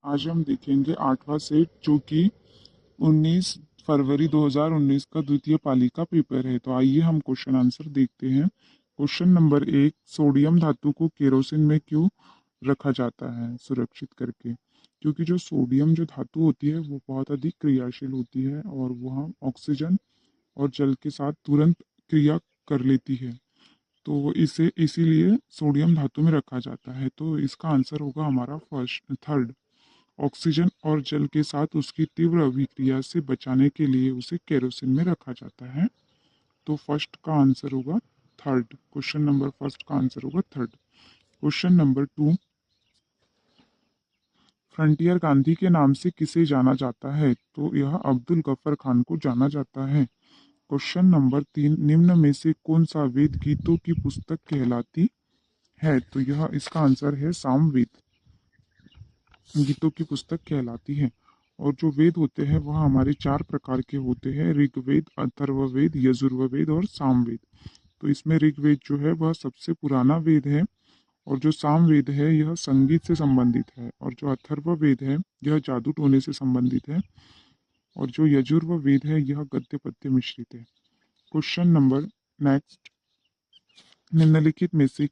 आज हम देखेंगे 8वां सेट जो कि 19 फरवरी 2019 का द्वितीय पाली का पेपर है। तो आइए हम क्वेश्चन आंसर देखते हैं। क्वेश्चन नंबर 1, सोडियम धातु को केरोसिन में क्यों रखा जाता है सुरक्षित करके? क्योंकि जो सोडियम जो धातु होती है वो बहुत अधिक क्रियाशील होती है और वह ऑक्सीजन और जल के साथ तुरंत क्रिया कर लेती है। तो इसे इसीलिए सोडियम धातु में रखा जाता है। तो इसका आंसर होगा हमारा थर्ड। ऑक्सीजन और जल के साथ उसकी तीव्र अभिक्रिया से बचाने के लिए उसे केरोसिन में रखा जाता है। तो फर्स्ट का आंसर होगा थर्ड। क्वेश्चन नंबर फर्स्ट का आंसर होगा third. Question number 2, frontier Gandhi के नाम से किसे जाना जाता है? तो यह अब्दुल गफ्फर खान को जाना जाता है। क्वेश्चन नंबर 3, निम्न में से कौन सा वेद गीतों की पुस्तक कहलाती है? तो यह इसका आंसर है सामवेद गीतों की पुस्तक कहलाती है। और जो वेद होते हैं वह हमारे 4 प्रकार के होते हैं: ऋग्वेद, अथर्ववेद, यजुर्वेद और सामवेद। तो इसमें ऋग्वेद जो है वह सबसे पुराना वेद है, और जो सामवेद है यह संगीत से संबंधित है, और जो अथर्ववेद है यह जादू टोने से संबंधित है, और जो यजुर्वेद है यह गद्य पद्य मिश्रित है। क्वेश्चन नंबर नेक्स्ट, निम्नलिखित में से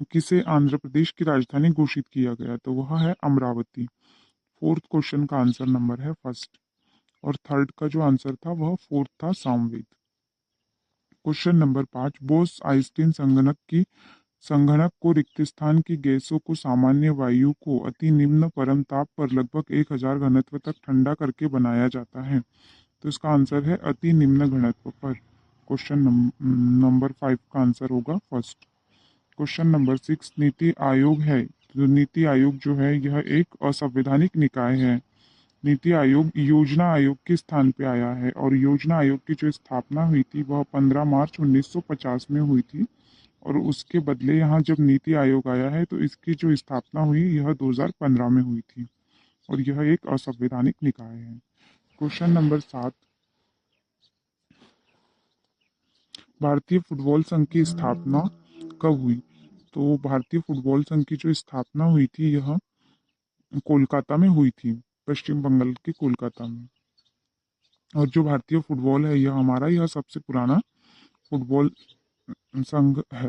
किसे आंध्र प्रदेश की राजधानी घोषित किया गया? तो वह है अमरावती। फोर्थ क्वेश्चन का आंसर नंबर है फर्स्ट, और थर्ड का जो आंसर था वह फोर्थ था Samaveda. Question number 5, Bose Einstein संगणक को रिक्त स्थान की गैसों को सामान्य वायु को अति निम्न परम ताप पर लगभग 1000 घनत्व तक ठंडा करके बनाया जाता है। तो इसका आंसर है अति निम्न घनत्व पर। क्वेश्चन नंबर 5 का आंसर होगा first. Question number 6, NITI Aayog है। तो नीति आयोग जो है यह एक असंवैधानिक निकाय है। नीति आयोग योजना आयोग के स्थान पे आया है, और योजना आयोग की जो स्थापना हुई थी वह 15 मार्च 1950 में हुई थी, और उसके बदले यहाँ जब नीति आयोग आया है तो इसकी जो स्थापना हुई यह 2015 में हुई थी, और यह एक असंवैधानिक निकाय है। क्वेश्चन नंबर 7, भारतीय फुटबॉल संघ की स्थापना कब हुई? तो भारतीय फुटबॉल संघ की जो स्थापना हुई थी यह कोलकाता में हुई थी, पश्चिम बंगाल के कोलकाता में। और जो भारतीय फुटबॉल है यह सबसे पुराना फुटबॉल संघ है।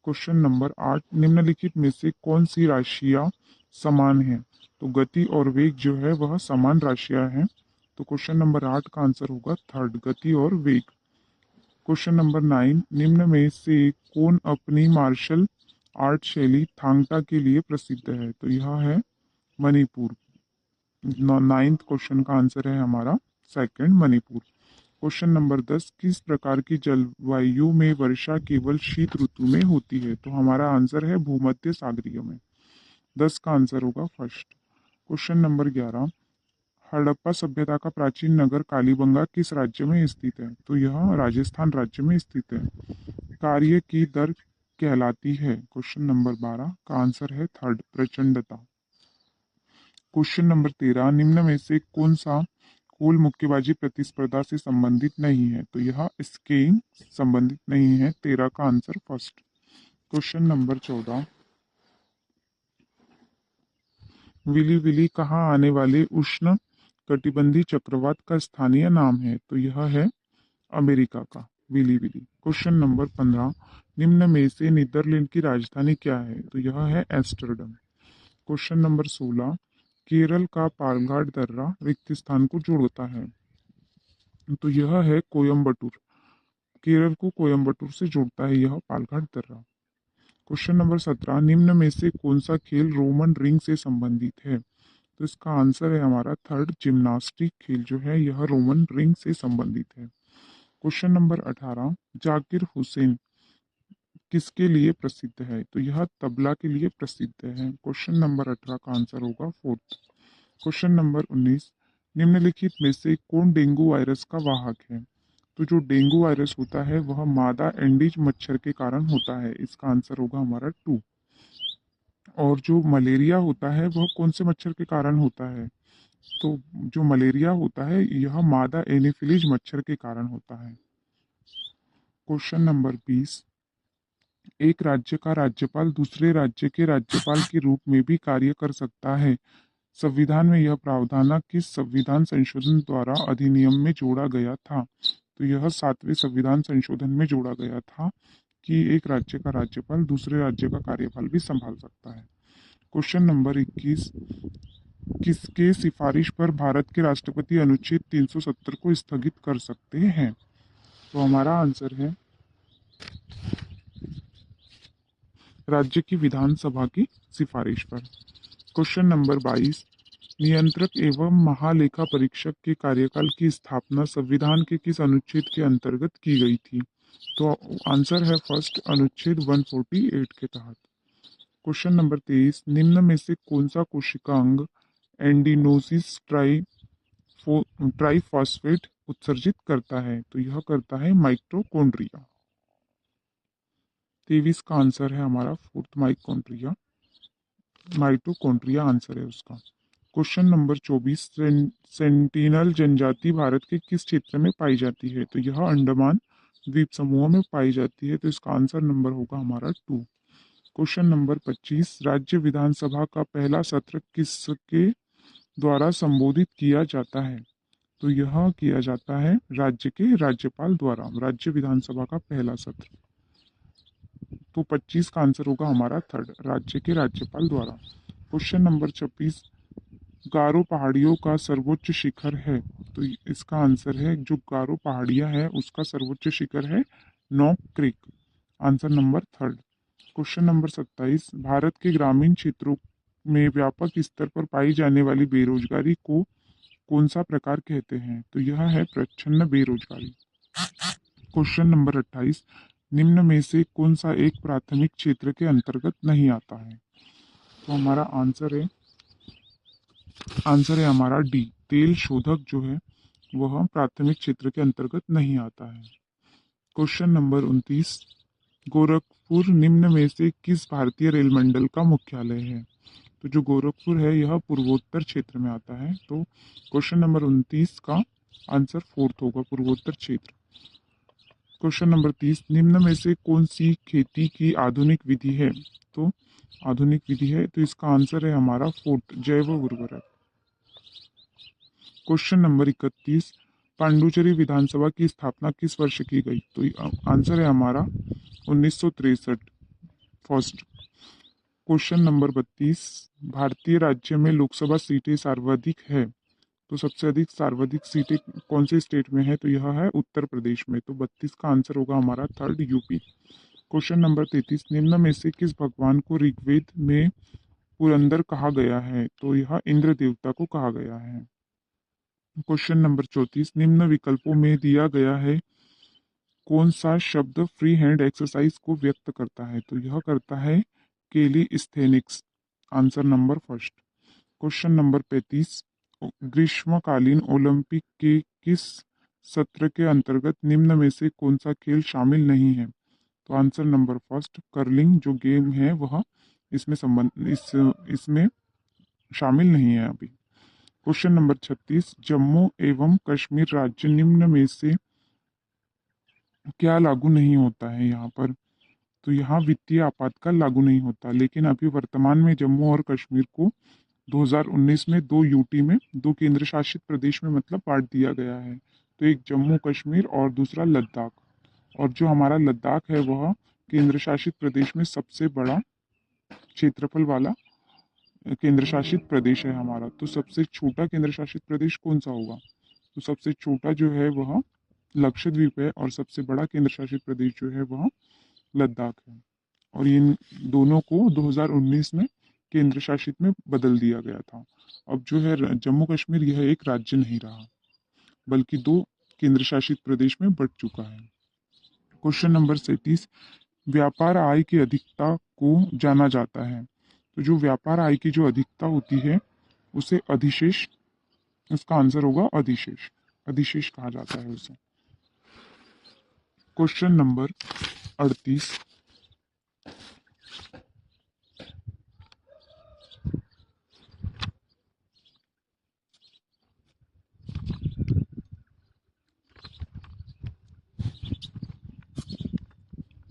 क्वेश्चन नंबर 8, निम्नलिखित में से कौन सी राशियां समान है? तो गति और वेग जो है वह समान राशियां हैं। तो क्वेश्चन नंबर 8 का आंसर होगा थर्ड, गति और वेग। क्वेश्चन नंबर 9, निम्न में से कौन अपनी मार्शल आर्ट शैली थांगटा के लिए प्रसिद्ध है? तो यह है मणिपुर। नाइन्थ क्वेश्चन का आंसर है हमारा सेकंड, मणिपुर। क्वेश्चन नंबर 10, किस प्रकार की जलवायु में वर्षा केवल शीत ऋतु में होती है? तो हमारा आंसर है भूमध्य सागरीय में। 10 का आंसर होगा फर्स्ट। क्वेश्चन नंबर 11, हड़प्पा सभ्यता का प्राचीन नगर कालीबंगा किस राज्य में स्थित है? तो यह राजस्थान राज्य में स्थित है। कार्य की दर कहलाती है? क्वेश्चन नंबर 12 का आंसर है थर्ड, प्रचंडता। क्वेश्चन नंबर 13, निम्न में से कौन सा खेल मुक्केबाजी प्रतिस्पर्धा से संबंधित नहीं है? तो यह स्कीइंग संबंधित नहीं है। 13 का answer first. Question number 14, villi villi कहाँ आने वाले उष्ण कटिबंधीय चक्रवात का स्थानीय नाम है? तो यह है अमेरिका का विली विली। क्वेश्चन नंबर 15, निम्न में से नीदरलैंड की राजधानी क्या है? तो यह है एम्स्टर्डम। क्वेश्चन नंबर 16, केरल का पालघाट दर्रा रिक्त स्थान को जोड़ता है? तो यह है कोयम्बटूर। केरल को कोयम्बटूर से जोड़ता है यह पालघाट दर्रा। क्वेश्चन नंबर 17, निम्न में से कौन सा खेल रोमन रिंग से संबंधित है? तो इसका आंसर है हमारा थर्ड, जिम्नास्टिक खेल जो है यह रोमन रिंग से संबंधित है। क्वेश्चन नंबर 18, जाकिर हुसैन किसके लिए प्रसिद्ध है? तो यह तबला के लिए प्रसिद्ध है। क्वेश्चन नंबर 18 का आंसर होगा फोर्थ। क्वेश्चन नंबर 19, निम्नलिखित में से कौन डेंगू वायरस का वाहक है? तो जो डेंगू वायरस होता है वह मादा एंडीज मच्छर के कारण होता है। इसका आंसर होगा हमारा टू। और जो मलेरिया होता है वह कौन से मच्छर के कारण होता है? तो जो मलेरिया होता है यह मादा एनीफिलीज मच्छर के कारण होता है। क्वेश्चन नंबर 20, एक राज्य का राज्यपाल दूसरे राज्य के राज्यपाल के रूप में भी कार्य कर सकता है। संविधान में यह प्रावधान किस संविधान संशोधन द्वारा अधिनियम में जोड़ा गया था? तो यह 7वें संविधान संशोधन में जोड़ा गया था कि एक राज्य का राज्यपाल दूसरे राज्य का कार्यभार भी संभाल सकता है। क्वेश्चन नंबर 21, किसके सिफारिश पर भारत के राष्ट्रपति अनुच्छेद 370 को स्थगित कर सकते हैं? तो हमारा आंसर है राज्य की विधानसभा की सिफारिश पर। क्वेश्चन नंबर 22, नियंत्रक एवं महालेखा परीक्षक के कार्यकाल की स्थापना संविधान के किस अनुच्छेद के अंतर्गत की गई थी? तो आंसर है फर्स्ट, अनुच्छेद 148 के तहत। क्वेश्चन नंबर 23, निम्न में से कौन सा कोशिकांग एंडीनोसिस ट्राइफॉस्फेट उत्सर्जित करता है? तो यह करता है माइटोकॉन्ड्रिया। 23 का आंसर है हमारा फोर्थ, माइटोकॉन्ड्रिया आंसर है उसका। क्वेश्चन नंबर 24, सेंटिनल जनजाति भारत के किस क्षेत्र में पाई जाती है? तो यह अंडमान द्वीप समूह में पाई जाती है, तो इसका आंसर नंबर होगा हमारा 2। क्वेश्चन नंबर 25, राज्य विधानसभा का पहला सत्र किसके द्वारा संबोधित किया जाता है? तो यह किया जाता है राज्य के राज्यपाल द्वारा, राज्य विधानसभा का पहला सत्र। तो 25 का आंसर होगा हमारा थर्ड, राज्य के राज्यपाल द्वारा। क्वेश्चन नंबर 26, गारो पहाड़ियों का सर्वोच्च शिखर है? तो इसका आंसर है जो गारो पहाड़ियां है उसका सर्वोच्च शिखर है knock creek, answer number third. Question number 27, Bharat के ग्रामीण क्षेत्रों में व्यापक स्तर पर पाई जाने वाली बेरोजगारी को कौन सा प्रकार कहते हैं? तो यह है प्रच्छन्न बेरोजगारी। क्वेश्चन नंबर 28, निम्न में से कौन सा एक प्राथमिक क्षेत्र के अंतर्गत नहीं आता है? तो हमारा आंसर है हमारा डी, तेल शोधक जो है वह प्राथमिक क्षेत्र के अंतर्गत नहीं आता है। क्वेश्चन नंबर 29, गोरखपुर निम्न में से किस भारतीय रेल मंडल का मुख्यालय है? तो जो गोरखपुर है यह पूर्वोत्तर क्षेत्र में आता है, तो क्वेश्चन नंबर 29 का आंसर फोर्थ होगा, पूर्वोत्तर क्षेत्र। क्वेश्चन नंबर 30, निम्न में से कौन सी खेती की आधुनिक विधि है? तो आधुनिक विधि है, तो इसका आंसर है हमारा फोर्थ, जैव उर्वरक। क्वेश्चन नंबर 31, पांडुचेरी विधानसभा की स्थापना किस वर्ष की गई? तो आंसर है हमारा 1963, फर्स्ट। क्वेश्चन नंबर 32, भारतीय राज्य में लोकसभा सीटें सर्वाधिक है? तो सबसे अधिक सर्वाधिक सीटें कौन से स्टेट में है? तो यह है उत्तर प्रदेश में, तो 32 का आंसर होगा हमारा थर्ड, यूपी। क्वेश्चन नंबर 33, निम्न में से किस भगवान को ऋग्वेद में पुरंदर कहा गया है? तो यह इंद्र देवता को कहा गया है। क्वेश्चन नंबर 34, निम्न विकल्पों में दिया गया है कौन सा शब्द फ्री हैंड एक्सरसाइज को व्यक्त करता है? तो यह करता है calisthenics, answer number first. Question number 35, ग्रीष्मकालीन ओलंपिक के किस सत्र के अंतर्गत निम्न में से कौन सा खेल शामिल नहीं है? तो आंसर नंबर फर्स्ट, कर्लिंग जो गेम है वह इसमें शामिल नहीं है अभी। क्वेश्चन नंबर 36, जम्मू एवं कश्मीर राज्य निम्न में से क्या लागू नहीं होता है यहाँ पर? तो यहाँ वित्तीय आपातकाल लागू नहीं होता, लेकिन अभी वर्तमान में जम्मू और कश्मीर को 2019 में 2 यूटी में, 2 केंद्र शासित प्रदेश में मतलब बांट दिया गया है। तो एक जम्मू कश्मीर और दूसरा लद्दाख, और जो हमारा लद्दाख है वह केंद्र शासित प्रदेश में सबसे बड़ा क्षेत्रफल वाला केंद्र शासित प्रदेश है हमारा। तो सबसे छोटा केंद्र शासित प्रदेश कौन सा होगा? तो सबसे छोटा जो है वह लक्षद्वीप है, और सबसे बड़ा केंद्र शासित प्रदेश जो है वह लद्दाख है। और इन दोनों को 2019 में केंद्र शासित में बदल दिया गया था। अब जो है जम्मू कश्मीर यह एक राज्य नहीं रहा, बल्कि 2 केंद्र शासित प्रदेश में बढ़ चुका है। क्वेश्चन नंबर 37, व्यापार आय की अधिकता को जाना जाता है? तो जो व्यापार आय की जो अधिकता होती है उसे अधिशेष, उसका आंसर होगा अधिशेष, अधिशेष कहा जाता है उसे। क्वेश्चन नंबर 38,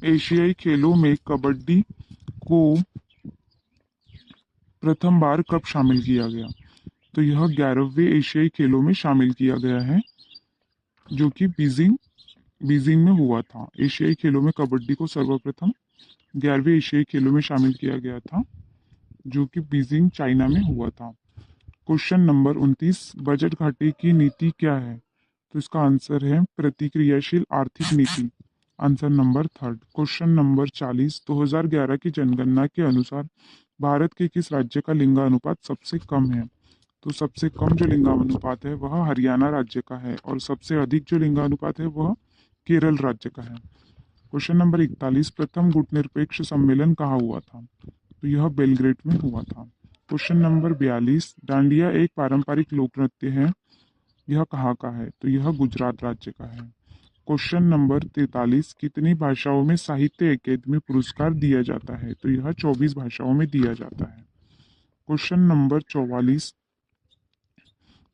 एशियाई खेलों में कबड्डी को प्रथम बार कब शामिल किया गया? तो यह 11वें एशियाई खेलों में शामिल किया गया है, जो कि बीजिंग बीजिंग में हुआ था। एशियाई खेलों में कबड्डी को सर्वप्रथम 11वें एशियाई खेलों में शामिल किया गया था, जो कि बीजिंग चाइना में हुआ था। क्वेश्चन नंबर 29, बजट घाटे की नीति क्या है? तो इसका आंसर है प्रतिक्रियाशील आर्थिक नीति। Answer number third. Question number 40, 2011 की जनगणना के अनुसार भारत के किस राज्य का लिंगानुपात सबसे कम है? तो सबसे कम जो लिंगानुपात है वह हरियाणा राज्य का है, और सबसे अधिक जो लिंगानुपात है वह केरल राज्य का है। क्वेश्चन नंबर 41, प्रथम गुटनिरपेक्ष सम्मेलन कहाँ हुआ था? तो यह बेलग्रेड में हुआ था। क्वेश्चन नंबर 42, डांडिया एक पारंपरिक लोक नृत्य है, यह कहाँ का है? तो यह गुजरात राज्य का है। क्वेश्चन नंबर 43, कितनी भाषाओं में साहित्य अकेदमी पुरस्कार दिया जाता है? तो यह 24 भाषाओं में दिया जाता है। क्वेश्चन नंबर 44,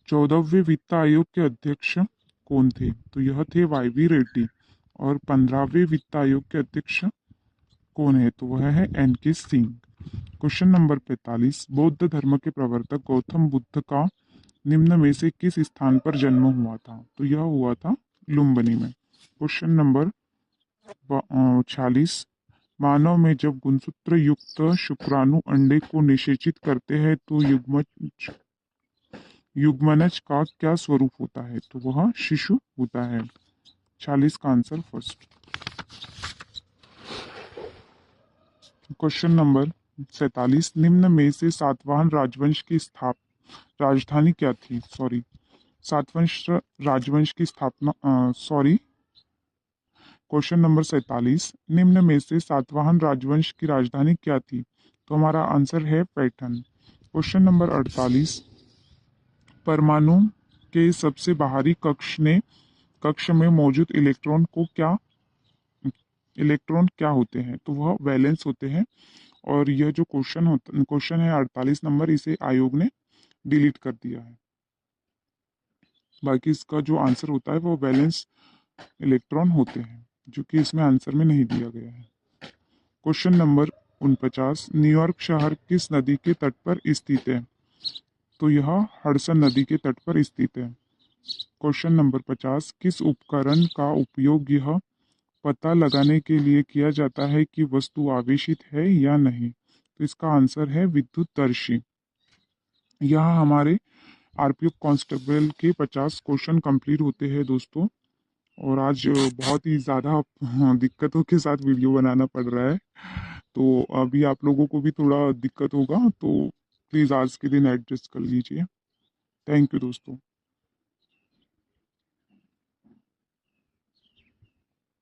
14वें वित्त आयोग के अध्यक्ष कौन थे? तो यह थे वाई रेड्डी। और 15वें वित्त आयोग के अध्यक्ष कौन है? तो वह है एन के सिंह। क्वेश्चन नंबर 45, बौद्ध धर्म के प्रवर्तक गौतम बुद्ध का निम्न में से किस स्थान पर जन्म हुआ था? तो यह हुआ था लुम्बिनी में। क्वेश्चन नंबर 46, मानव में जब गुणसूत्र युक्त शुक्राणु अंडे को निषेचित करते हैं तो युग्मनज का क्या स्वरूप होता है? तो वह शिशु होता है। 46 का आंसर फर्स्ट। क्वेश्चन नंबर 47, निम्न में से सातवाहन राजवंश की राजधानी क्या थी? राजवंश की स्थापना क्वेश्चन नंबर 47, निम्न में से सातवाहन राजवंश की राजधानी क्या थी? तो हमारा आंसर है पैठन। क्वेश्चन नंबर 48, परमाणु के सबसे बाहरी कक्ष में मौजूद इलेक्ट्रॉन क्या होते हैं? तो वह वैलेंस होते हैं। और यह जो क्वेश्चन है 48 नंबर, इसे आयोग ने डिलीट कर दिया है। बाकी इसका जो आंसर होता है वो वैलेंस इलेक्ट्रॉन होते हैं, जो कि इसमें आंसर में नहीं दिया गया है। क्वेश्चन नंबर 49, न्यूयॉर्क शहर किस नदी के तट पर स्थित है? तो यह हडसन नदी के तट पर स्थित है। क्वेश्चन नंबर 50, किस उपकरण का उपयोग यह पता लगाने के लिए किया जाता है कि वस्तु आवेशित है या नहीं? तो इसका आंसर है विद्युतदर्शी। यहाँ हमारे आरपीएफ कांस्टेबल के 50 क्वेश्चन कंप्लीट होते हैं दोस्तों। और आज बहुत ही ज़्यादा दिक्कतों के साथ वीडियो बनाना पड़ रहा है, तो अभी आप लोगों को भी थोड़ा दिक्कत होगा, तो प्लीज़ आज के दिन एडजस्ट कर लीजिए। थैंक यू दोस्तों।